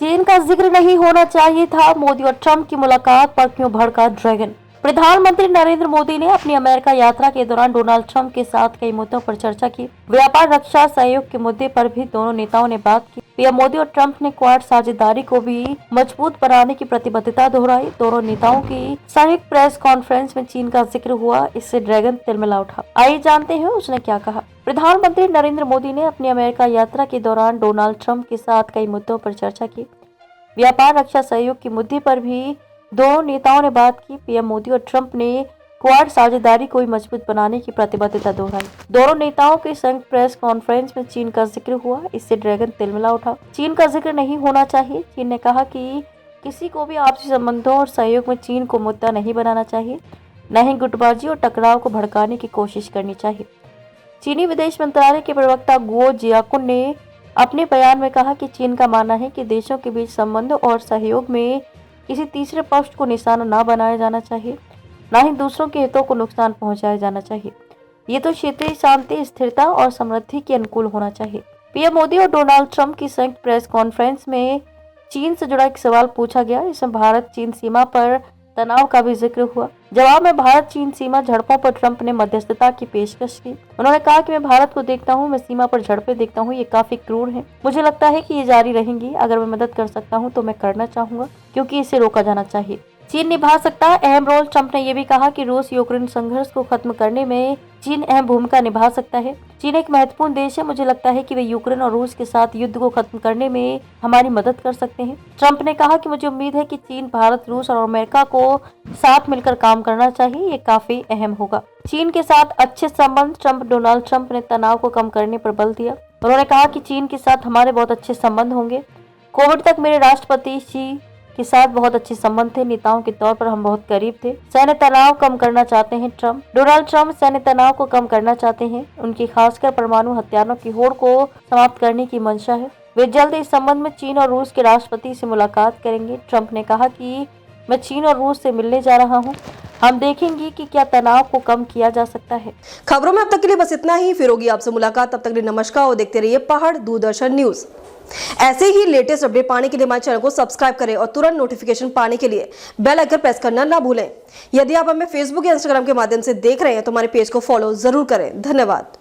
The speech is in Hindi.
चीन का जिक्र नहीं होना चाहिए था, मोदी और ट्रंप की मुलाकात पर क्यों भड़का ड्रैगन। प्रधानमंत्री नरेंद्र मोदी ने अपनी अमेरिका यात्रा के दौरान डोनाल्ड ट्रंप के साथ कई मुद्दों पर चर्चा की। व्यापार, रक्षा सहयोग के मुद्दे पर भी दोनों नेताओं ने बात की। पीएम मोदी और ट्रंप ने क्वाड साझेदारी को भी मजबूत बनाने की प्रतिबद्धता दोहराई। दोनों नेताओं की संयुक्त प्रेस कॉन्फ्रेंस में चीन का जिक्र हुआ, इससे ड्रैगन तिलमिला उठा। आइए जानते हैं उसने क्या कहा। प्रधानमंत्री नरेंद्र मोदी ने अपनी अमेरिका यात्रा के दौरान डोनाल्ड ट्रंप के साथ कई मुद्दों पर चर्चा की। व्यापार, रक्षा सहयोग के मुद्दे पर भी दोनों नेताओं ने बात की। पीएम मोदी और ट्रंप ने क्वाड साझेदारी को मजबूत बनाने की प्रतिबद्धता दोहराई। दोनों नेताओं के संयुक्त प्रेस कॉन्फ्रेंस में चीन का जिक्र हुआ, इससे ड्रैगन तिलमिला उठा। चीन का जिक्र नहीं होना चाहिए। चीन ने कहा कि किसी को भी आपसी संबंधों और सहयोग में चीन को मुद्दा नहीं बनाना चाहिए, न ही गुटबाजी और टकराव को भड़काने की कोशिश करनी चाहिए। चीनी विदेश मंत्रालय के प्रवक्ता गुओ जियाकुन ने अपने बयान में कहा कि चीन का मानना है कि देशों के बीच संबंध और सहयोग में किसी तीसरे पक्ष को निशाना न बनाया जाना चाहिए, न ही दूसरों के हितों को नुकसान पहुंचाया जाना चाहिए। ये तो क्षेत्रीय शांति, स्थिरता और समृद्धि के अनुकूल होना चाहिए। पीएम मोदी और डोनाल्ड ट्रंप की संयुक्त प्रेस कॉन्फ्रेंस में चीन से जुड़ा एक सवाल पूछा गया। इसमें भारत चीन सीमा पर तनाव का भी जिक्र हुआ। जवाब में भारत चीन सीमा झड़पों पर ट्रंप ने मध्यस्थता की पेशकश की। उन्होंने कहा कि मैं भारत को देखता हूं, मैं सीमा पर झड़पें देखता हूं, ये काफी क्रूर है। मुझे लगता है कि ये जारी रहेंगी। अगर मैं मदद कर सकता हूं तो मैं करना चाहूंगा, क्योंकि इसे रोका जाना चाहिए। चीन निभा सकता है अहम रोल। ट्रंप ने यह भी कहा कि रूस यूक्रेन संघर्ष को खत्म करने में चीन अहम भूमिका निभा सकता है। चीन एक महत्वपूर्ण देश है। मुझे लगता है कि वे यूक्रेन और रूस के साथ युद्ध को खत्म करने में हमारी मदद कर सकते हैं। ट्रंप ने कहा कि मुझे उम्मीद है कि चीन, भारत, रूस और अमेरिका को साथ मिलकर काम करना चाहिए। ये काफी अहम होगा। चीन के साथ अच्छे संबंध। डोनाल्ड ट्रंप ने तनाव को कम करने पर बल दिया। उन्होंने कहा कि चीन के साथ हमारे बहुत अच्छे संबंध होंगे। कोविड तक मेरे राष्ट्रपति शी के साथ बहुत अच्छे संबंध थे। नेताओं के तौर पर हम बहुत करीब थे। सैन्य तनाव कम करना चाहते हैं ट्रंप। डोनाल्ड ट्रंप सैन्य तनाव को कम करना चाहते हैं। उनकी खासकर परमाणु हथियारों की होड़ को समाप्त करने की मंशा है। वे जल्द इस संबंध में चीन और रूस के राष्ट्रपति से मुलाकात करेंगे। ट्रंप ने कहा कि मैं चीन और रूस से मिलने जा रहा हूं। हम देखेंगे कि क्या तनाव को कम किया जा सकता है। खबरों में अब तक के लिए बस इतना ही। फिर होगी आपसे मुलाकात। तब तक के लिए नमस्कार और देखते रहिए पहाड़ दूरदर्शन न्यूज। ऐसे ही लेटेस्ट अपडेट पाने के लिए हमारे चैनल को सब्सक्राइब करें और तुरंत नोटिफिकेशन पाने के लिए बेल आइकन प्रेस करना ना भूलें। यदि आप हमें फेसबुक या इंस्टाग्राम के माध्यम से देख रहे हैं तो हमारे पेज को फॉलो जरूर करें। धन्यवाद।